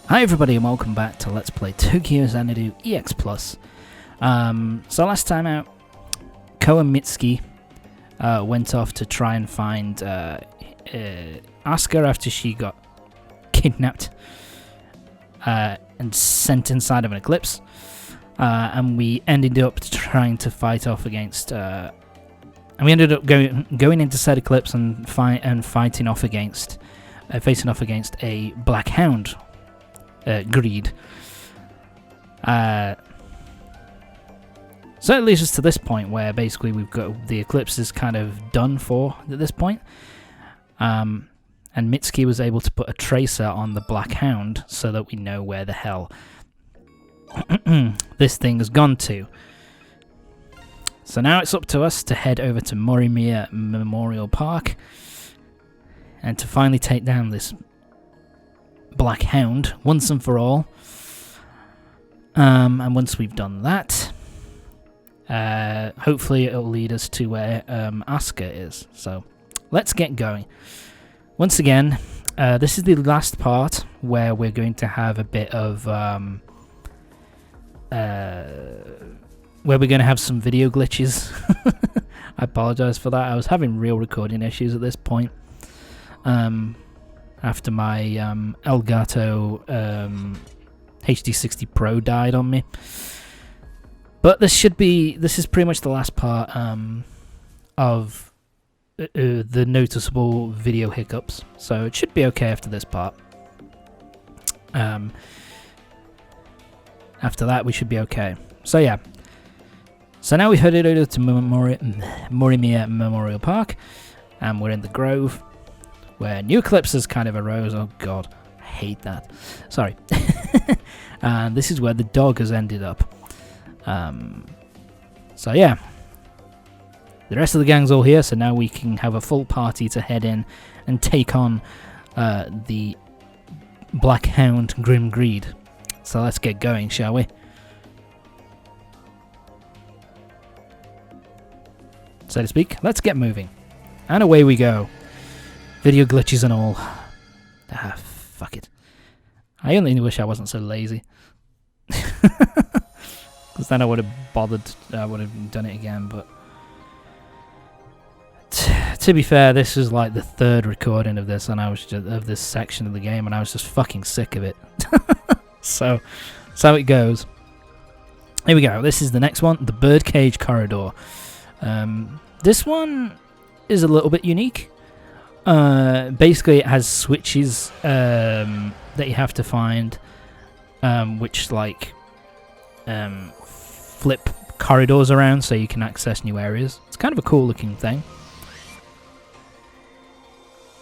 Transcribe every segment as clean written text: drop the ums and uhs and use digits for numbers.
Hi everybody and welcome back to Let's Play Tokyo Xanadu EX Plus. So last time out, Ko and Mitsuki went off to try and find Asuka after she got kidnapped and sent inside of an Eclipse. And we ended up trying to fight off against... and we ended up going into said Eclipse and fighting off against... facing off against a Black Hound. Greed. So it leads us to this point where basically we've got the Eclipse is kind of done for at this point. And Mitsuki was able to put a tracer on the Black Hound so that we know where the hell this thing has gone to. So now it's up to us to head over to Morimiya Memorial Park and to finally take down this Black Hound once and for all. And once we've done that, hopefully it'll lead us to where Asuka is. So let's get going. Once again, this is the last part where we're going to have a bit of where we're going to have some video glitches. I apologize for that. I was having real recording issues at this point. After my Elgato HD60 Pro died on me. But this is pretty much the last part of the noticeable video hiccups. So it should be okay after this part. After that we should be okay. So yeah. So now we've headed over to Morimiya Memorial Park. And we're in the Grove, where new eclipses kind of arose. Oh god, I hate that. Sorry. And this is where the dog has ended up. So yeah, the rest of the gang's all here, so now we can have a full party to head in and take on the Black Hound Grim Greed. So let's get going, shall we? So to speak, let's get moving. And away we go. Video glitches and all. Ah, fuck it. I only wish I wasn't so lazy. Because then I would have bothered, I would have done it again, but... to be fair, this is like the third recording of this, and I was just, of this section of the game, and I was just fucking sick of it. So, that's how it goes. Here we go, this is the next one, the Birdcage Corridor. This one is a little bit unique. Basically it has switches that you have to find, which like flip corridors around so you can access new areas. It's kind of a cool looking thing.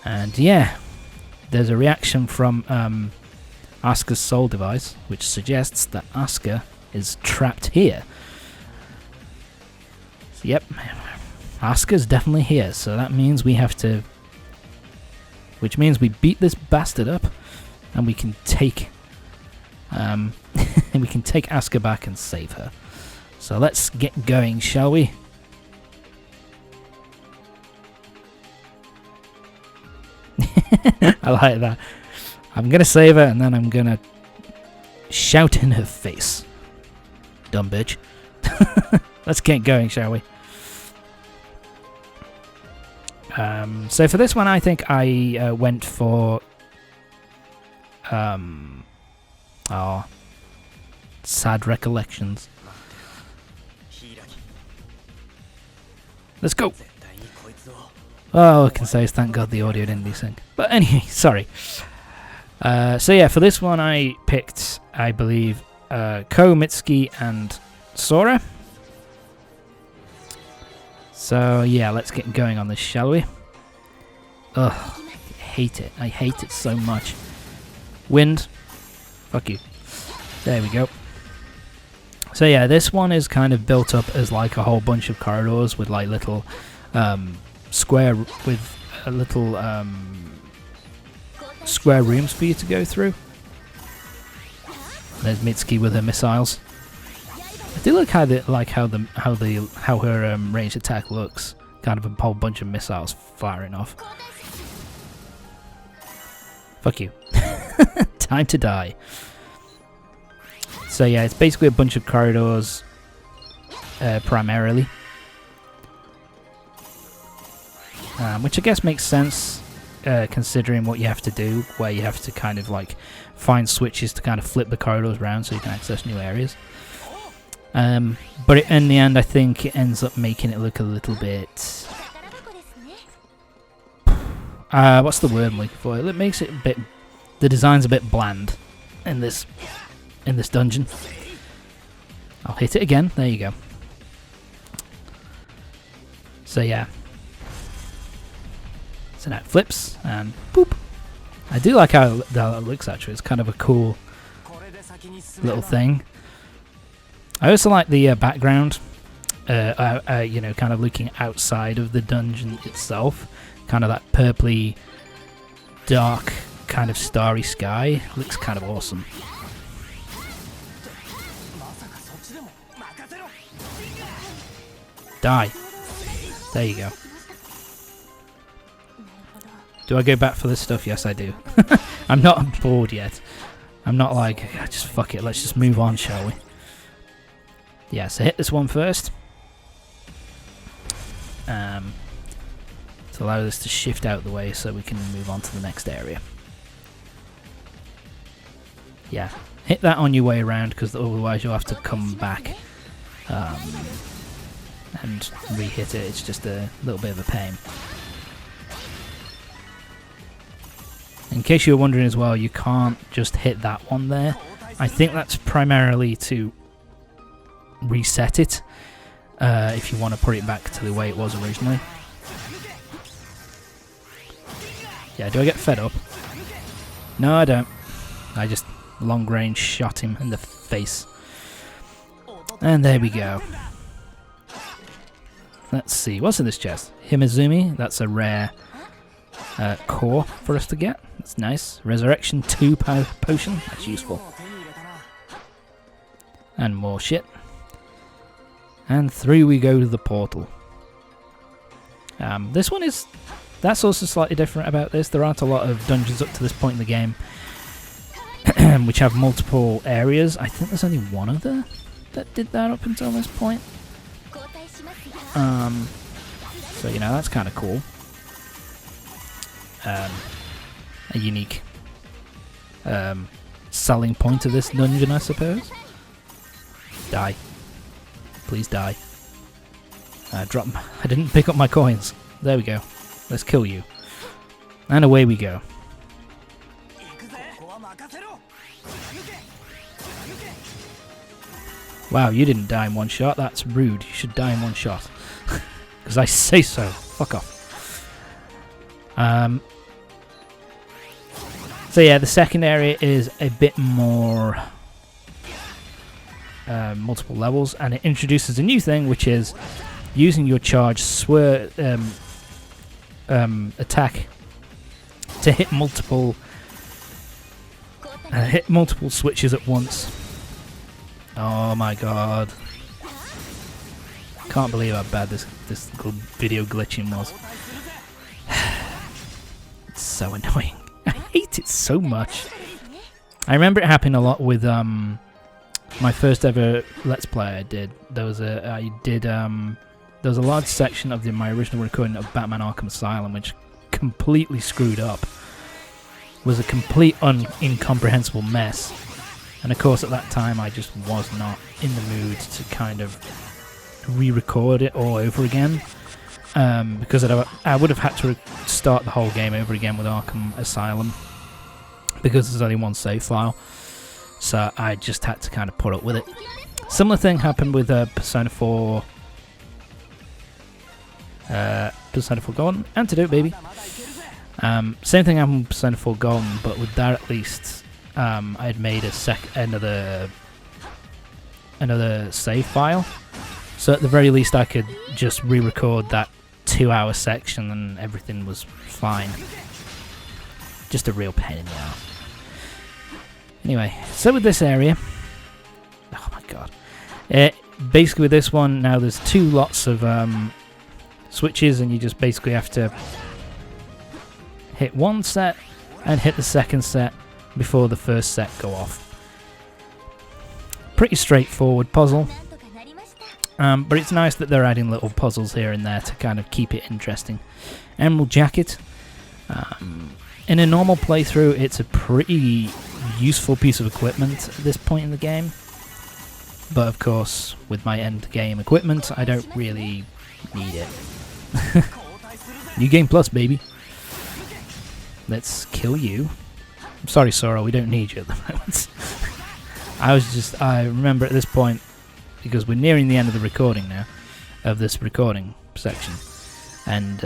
And yeah, there's a reaction from Asuka's soul device, which suggests that Asuka is trapped here. So, yep, Asuka's definitely here, so that means we have to... Which means we beat this bastard up, and we can take, and we can take Asuka back and save her. So let's get going, shall we? I like that. I'm gonna save her, and then I'm gonna shout in her face. Dumb bitch. Let's get going, shall we? So for this one, I think I went for sad recollections. Let's go. All I can say is thank God the audio didn't desync. But anyway, sorry. So yeah, for this one I picked, I believe, Ko, Mitsuki, and Sora. So yeah, let's get going on this, shall we? Ugh, I hate it. I hate it so much. Wind. Fuck you. There we go. So yeah, this one is kind of built up as like a whole bunch of corridors with like little square square rooms for you to go through. There's Mitsuki with her missiles. I do like how her ranged attack looks. Kind of a whole bunch of missiles firing off. Fuck you. Time to die. So yeah, it's basically a bunch of corridors, primarily. Which I guess makes sense, considering what you have to do, where you have to kind of like find switches to kind of flip the corridors around so you can access new areas. But in the end, I think it ends up making it look a little bit... what's the word I'm looking for? It makes it a bit... The design's a bit bland in this dungeon. I'll hit it again. There you go. So yeah. So now it flips and boop. I do like how that looks actually. It's kind of a cool little thing. I also like the background. You know, kind of looking outside of the dungeon itself. Kind of that purpley, dark, kind of starry sky. Looks kind of awesome. Die. There you go. Do I go back for this stuff? Yes, I do. I'm not bored yet. I'm not like, just fuck it, let's just move on, shall we? Yeah, so hit this one first. To allow this to shift out the way so we can move on to the next area. Yeah, hit that on your way around because otherwise you'll have to come back and re-hit it. It's just a little bit of a pain. In case you were wondering as well, you can't just hit that one there. I think that's primarily to reset it if you want to put it back to the way it was originally. Yeah, do I get fed up? No, I don't. I just long range shot him in the face. And there we go. Let's see, what's in this chest? Himizumi, that's a rare core for us to get. That's nice. Resurrection 2 potion, that's useful. And more shit. And through we go to the portal. This one is... That's also slightly different about this. There aren't a lot of dungeons up to this point in the game which have multiple areas. I think there's only one other that did that up until this point. So, you know, that's kind of cool. A unique selling point of this dungeon, I suppose. Die. Please die. I didn't pick up my coins. There we go. Let's kill you. And away we go. Wow, you didn't die in one shot. That's rude. You should die in one shot. Because I say so. Fuck off. So yeah, the second area is a bit more multiple levels, and it introduces a new thing, which is using your charge attack to hit multiple switches at once. Oh my god! Can't believe how bad this video glitching was. It's so annoying. I hate it so much. I remember it happening a lot with my first ever Let's Play I did. There was a large section of my original recording of Batman Arkham Asylum which completely screwed up. It was a complete incomprehensible mess. And of course at that time I just was not in the mood to kind of re-record it all over again. Because I would have had to start the whole game over again with Arkham Asylum. Because there's only one save file. So I just had to kind of put up with it. Similar thing happened with Persona 4... Persona 4 Golden. Antidote, baby. Same thing happened with Persona 4 Golden, but with that at least I had made another save file. So at the very least I could just re-record that 2-hour section and everything was fine. Just a real pain in the ass. Anyway, so with this area... Oh my god. Basically with this one, now there's 2 lots of switches and you just basically have to hit one set and hit the second set before the first set go off. Pretty straightforward puzzle, but it's nice that they're adding little puzzles here and there to kind of keep it interesting. Emerald Jacket. In a normal playthrough, it's a pretty useful piece of equipment at this point in the game, but of course, with my end game equipment, I don't really need it. New Game Plus, baby. Let's kill you. I'm sorry, Sora, we don't need you at the moment. I remember at this point, because we're nearing the end of the recording now, of this recording section, and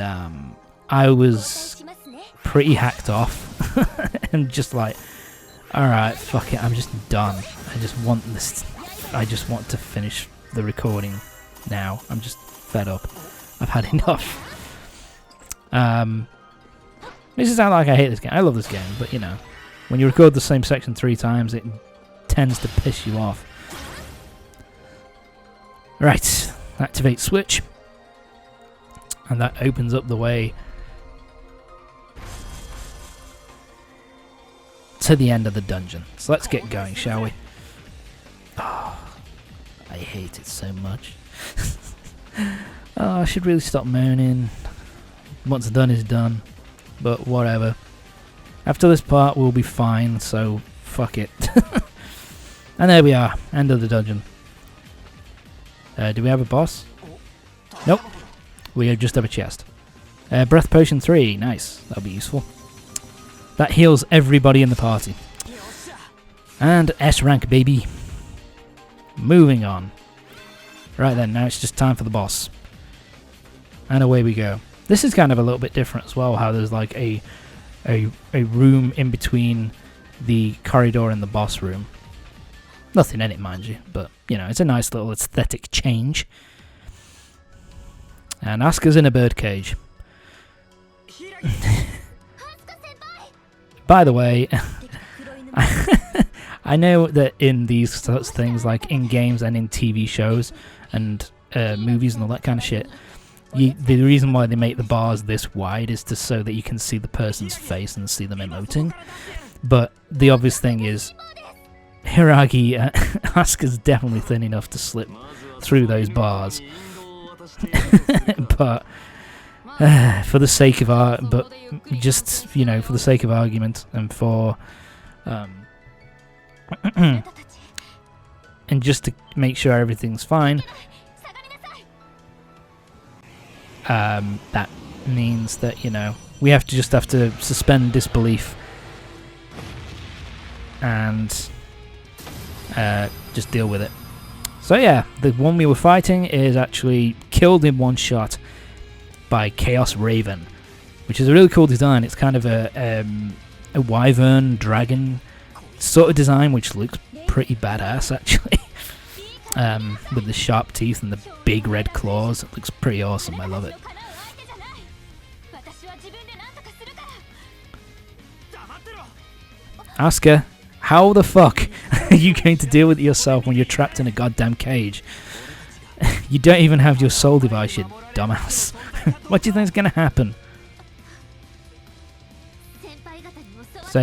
I was pretty hacked off, and just like, alright, fuck it, I'm just done. I just want to finish the recording now. I'm just fed up. I've had enough. This is not like I hate this game. I love this game, but you know, when you record the same section 3 times, it tends to piss you off. Right, activate switch, and that opens up the way to the end of the dungeon. So let's get going, shall we? Oh, I hate it so much. Oh, I should really stop moaning. What's done is done, but whatever. After this part, we'll be fine, so fuck it. And there we are, end of the dungeon. Do we have a boss? Nope. We just have a chest. Breath Potion 3, nice. That'll be useful. That heals everybody in the party. And S rank, baby. Moving on. Right then, now it's just time for the boss. And away we go. This is kind of a little bit different as well, how there's like a room in between the corridor and the boss room. Nothing in it, mind you, but you know, it's a nice little aesthetic change. And Asuka's in a birdcage. By the way, I know that in these sorts of things, like in games and in TV shows and movies and all that kind of shit, the reason why they make the bars this wide is so that you can see the person's face and see them emoting. But the obvious thing is, Hiragi, Asuka's definitely thin enough to slip through those bars. But for the sake of for the sake of argument and for and just to make sure everything's fine, that means that, you know, we have to suspend disbelief and just deal with it. So yeah, the one we were fighting is actually killed in one shot by Chaos Raven, which is a really cool design. It's kind of a wyvern dragon sort of design, which looks pretty badass actually. With the sharp teeth and the big red claws, it looks pretty awesome. I love it. Asuka, how the fuck are you going to deal with it yourself when you're trapped in a goddamn cage? You don't even have your soul device, you dumbass. What do you think is going to happen? So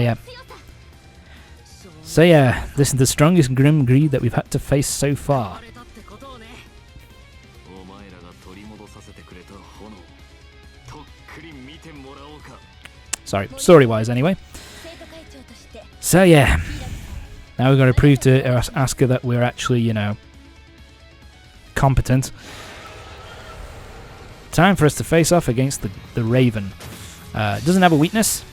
yeah, this is the strongest grim greed that we've had to face so far. Sorry, story-wise anyway. So yeah, now we've got to prove to Asuka that we're actually, you know, competent. Time for us to face off against the Raven. Doesn't have a weakness.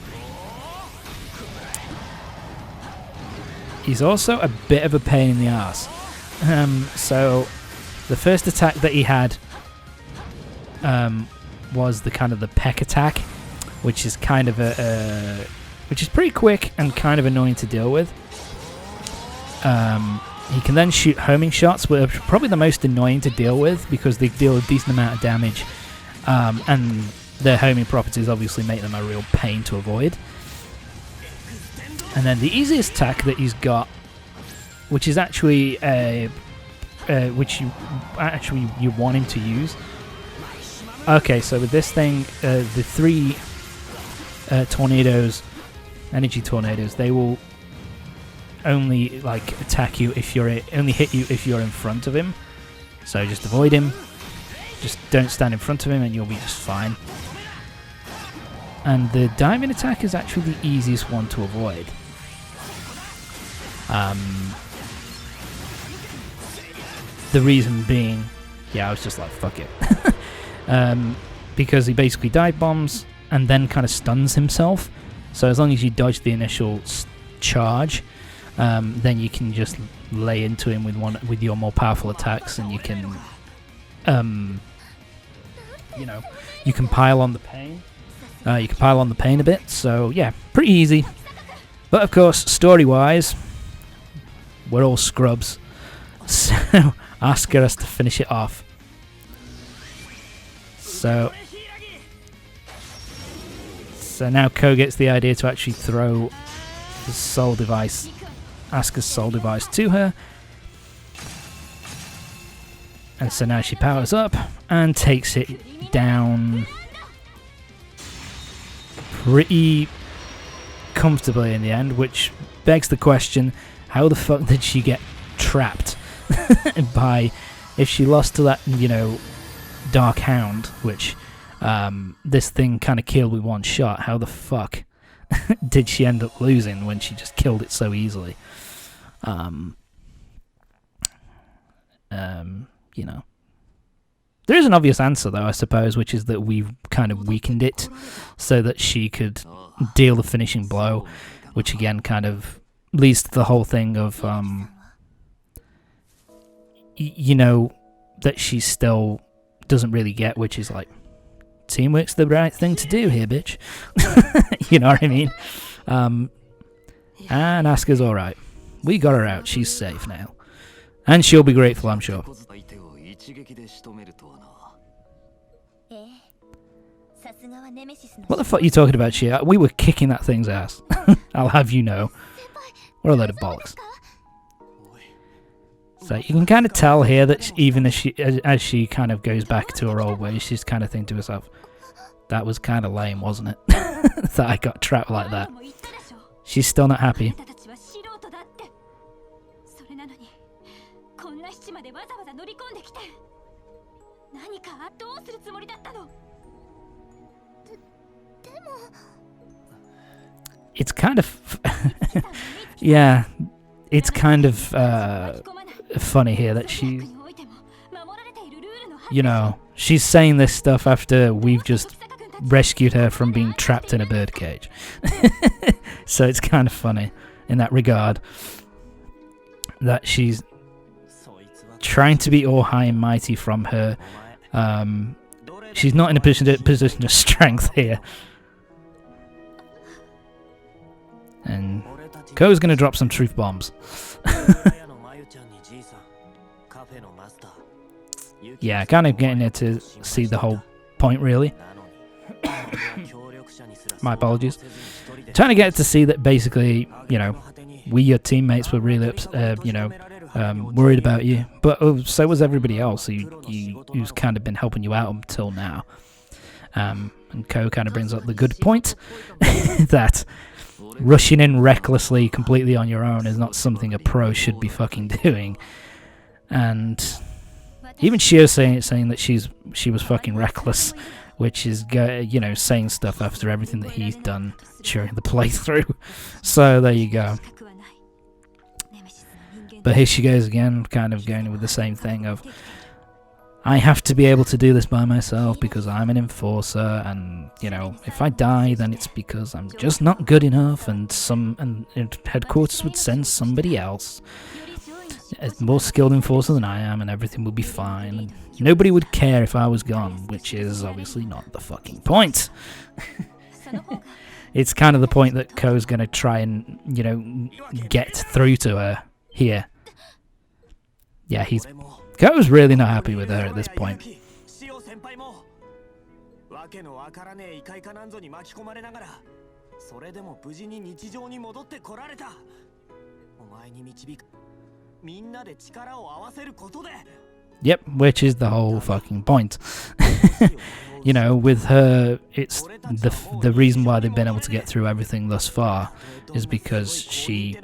He's also a bit of a pain in the ass. So the first attack that he had was the Peck Attack, which is kind of which is pretty quick and kind of annoying to deal with. He can then shoot homing shots, which are probably the most annoying to deal with because they deal a decent amount of damage, and their homing properties obviously make them a real pain to avoid. And then the easiest attack that he's got, which is actually which you want him to use. Okay, so with this thing, the 3 tornadoes, energy tornadoes, they will only like attack you if you're only hit you if you're in front of him. So just avoid him. Just don't stand in front of him and you'll be just fine. And the diving attack is actually the easiest one to avoid. The reason being, yeah, I was just like, fuck it. Because he basically dive bombs and then kind of stuns himself. So as long as you dodge the initial charge, then you can just lay into him with your more powerful attacks, and you can, you know, you can pile on the pain. You can pile on the pain a bit. So yeah, pretty easy. But of course, story-wise, we're all scrubs. So Asuka has to finish it off. So now Ko gets the idea to actually throw the soul device, Asuka's soul device, to her. And so now she powers up and takes it down pretty comfortably in the end, which begs the question, how the fuck did she get trapped by, if she lost to that, you know, Dark Hound, which this thing kind of killed with one shot, how the fuck did she end up losing when she just killed it so easily? You know, there is an obvious answer though, I suppose, which is that we've kind of weakened it so that she could deal the finishing blow, which again kind of leads to the whole thing of you know, that she still doesn't really get, which is like, teamwork's the right thing to do here, bitch. You know what I mean? And Asuka's alright. We got her out. She's safe now. And she'll be grateful, I'm sure. What the fuck are you talking about, Shiori? We were kicking that thing's ass. I'll have you know. What a load of bollocks. So you can kind of tell here that even as she kind of goes back to her old ways, she's kind of thinking to herself, that was kind of lame, wasn't it? That I got trapped like that. She's still not happy. It's kind of yeah, it's kind of funny here that she, you know, she's saying this stuff after we've just rescued her from being trapped in a birdcage. So it's kind of funny in that regard that she's trying to be all high and mighty from her. She's not in a position of strength here. And Ko's going to drop some truth bombs. Yeah, kind of getting her to see the whole point, really. My apologies. Trying to get her to see that basically, you know, we, your teammates, were really, you know, worried about you. But so was everybody else who's kind of been helping you out until now. And Ko kind of brings up the good point that rushing in recklessly, completely on your own, is not something a pro should be fucking doing. And even Shiori saying that she was fucking reckless, which is, you know, saying stuff after everything that he's done during the playthrough. So there you go. But here she goes again, kind of going with the same thing of, I have to be able to do this by myself because I'm an enforcer, and, you know, if I die, then it's because I'm just not good enough, and headquarters would send somebody else, a more skilled enforcer than I am, and everything will be fine. And nobody would care if I was gone, which is obviously not the fucking point. It's kind of the point that Ko's going to try and, you know, get through to her here. Yeah, Ko's really not happy with her at this point. Yep, which is the whole fucking point. You know, with her, it's the reason why they've been able to get through everything thus far is because she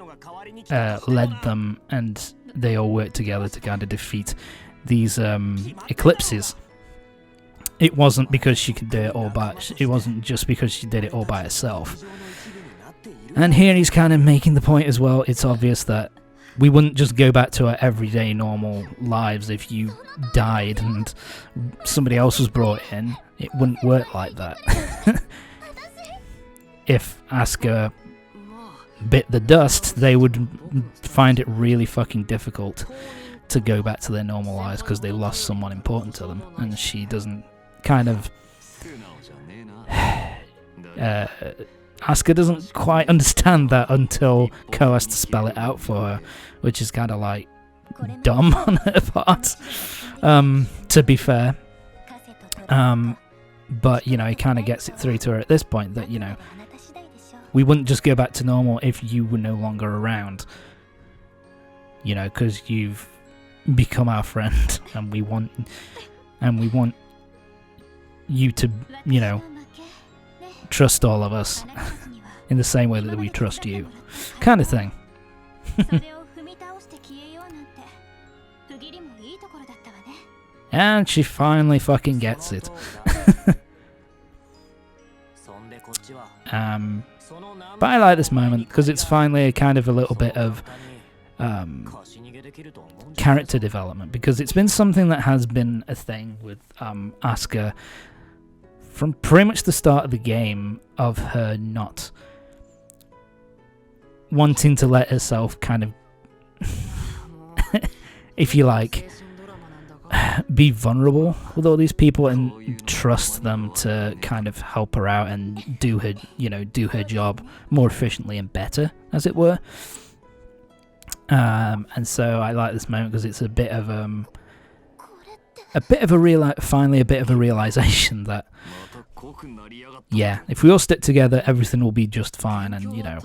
led them, and they all worked together to kind of defeat these eclipses. It wasn't because she could do it all it wasn't just because she did it all by herself. And here he's kind of making the point as well. It's obvious that we wouldn't just go back to our everyday normal lives if you died and somebody else was brought in. It wouldn't work like that. If Asuka bit the dust, they would find it really fucking difficult to go back to their normal lives because they lost someone important to them, and she doesn't kind of Asuka doesn't quite understand that until Ko has to spell it out for her, which is kind of like dumb on her part, to be fair. But you know, he kind of gets it through to her at this point that, you know, we wouldn't just go back to normal if you were no longer around, you know, because you've become our friend, and we want you to, you know, trust all of us in the same way that we trust you, kind of thing. And she finally fucking gets it. But I like this moment because it's finally a kind of a little bit of character development, because it's been something that has been a thing with Asuka from pretty much the start of the game, of her not wanting to let herself kind of, if you like, be vulnerable with all these people and trust them to kind of help her out and do her, you know, do her job more efficiently and better, as it were. And so I like this moment because it's a bit of finally a bit of a realization that, yeah, if we all stick together, everything will be just fine, and, you know,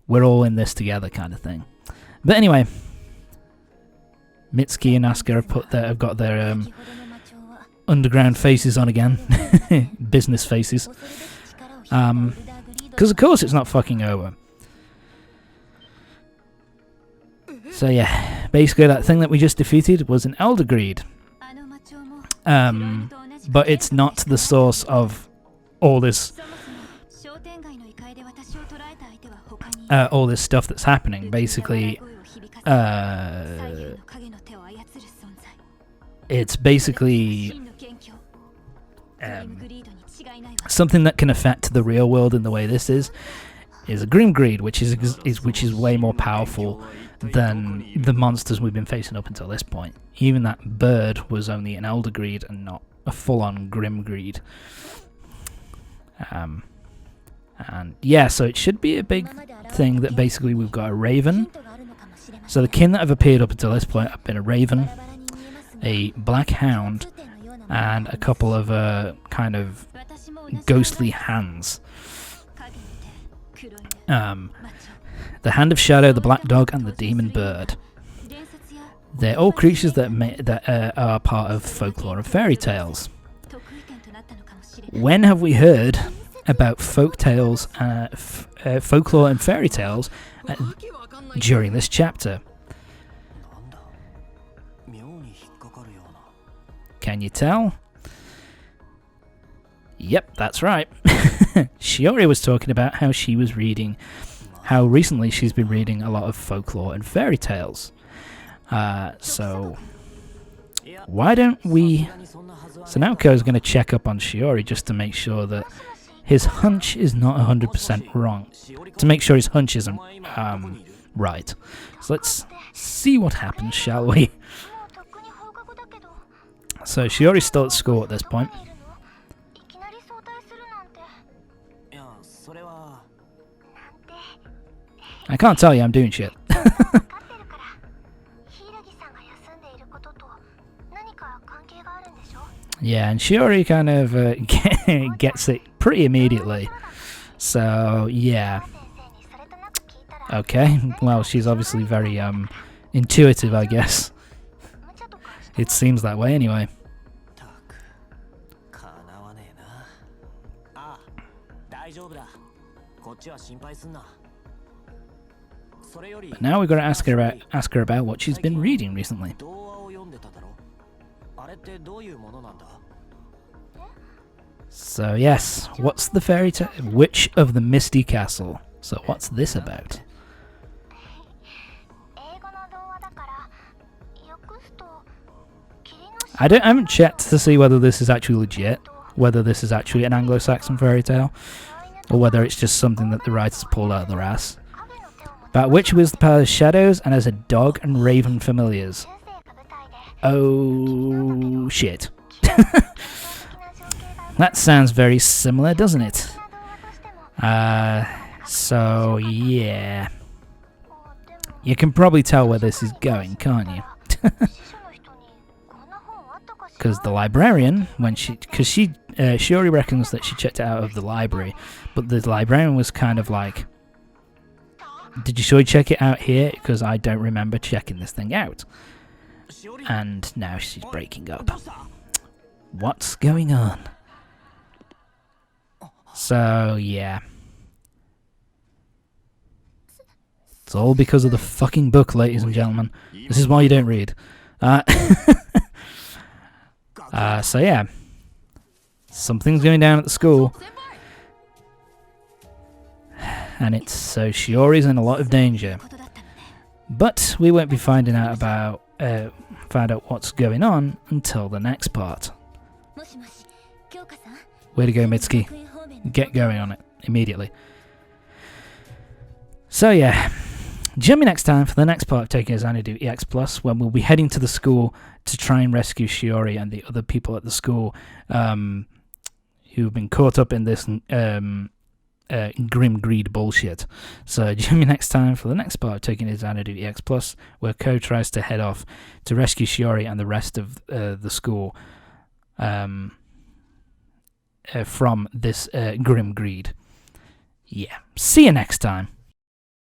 we're all in this together, kind of thing. But anyway, Mitsuki and Asuka have got their underground faces on again, business faces, because of course it's not fucking over. So yeah, basically that thing that we just defeated was an Elder Greed. But it's not the source of all this stuff that's happening. Basically, it's basically something that can affect the real world in the way this is a Grim Greed, which is way more powerful than the monsters we've been facing up until this point. Even that bird was only an Elder Greed and not a full-on Grim Greed. And yeah, so it should be a big thing that basically we've got a Raven. So the kin that have appeared up until this point have been a Raven, a Black Hound, and a couple of kind of ghostly hands. The Hand of Shadow, the Black Dog, and the Demon Bird. They're all creatures that are part of folklore and fairy tales. When have we heard about folklore and fairy tales during this chapter? Can you tell? Yep, that's right. Shiori was talking about how how recently she's been reading a lot of folklore and fairy tales. So why don't we... So now Ko's going to check up on Shiori just to make sure that his hunch is not 100% wrong. To make sure his hunch isn't right. So let's see what happens, shall we? So Shiori's still at school at this point. I can't tell you, I'm doing shit. Yeah, and Shiori kind of gets it pretty immediately. So, yeah. Okay, well, she's obviously very intuitive, I guess. It seems that way anyway. But now we're going to ask her about what she's been reading recently. So yes, what's the fairy tale? Witch of the Misty Castle. So what's this about? I haven't checked to see whether this is actually legit, whether this is actually an Anglo-Saxon fairy tale, or whether it's just something that the writers pulled out of their ass. About which wields the power of shadows and has a dog and raven familiars. Oh shit. That sounds very similar, doesn't it? So yeah. You can probably tell where this is going, can't you? Because the librarian, Shiori reckons that she checked it out of the library, but the librarian was kind of like, did you sure check it out here? Because I don't remember checking this thing out. And now she's breaking up. What's going on? So, yeah. It's all because of the fucking book, ladies and gentlemen. This is why you don't read. So yeah. Something's going down at the school. And it's so Shiori's in a lot of danger. But we won't be finding out what's going on until the next part. Way to go, Mitsuki. Get going on it immediately. So yeah, join me next time for the next part of Tokyo Xanadu EX Plus, when we'll be heading to the school to try and rescue Shiori and the other people at the school who've been caught up in this grim greed bullshit. So join me next time for the next part of Tokyo Xanadu EX Plus, where Ko tries to head off to rescue Shiori and the rest of the school from this grim greed. Yeah, see you next time.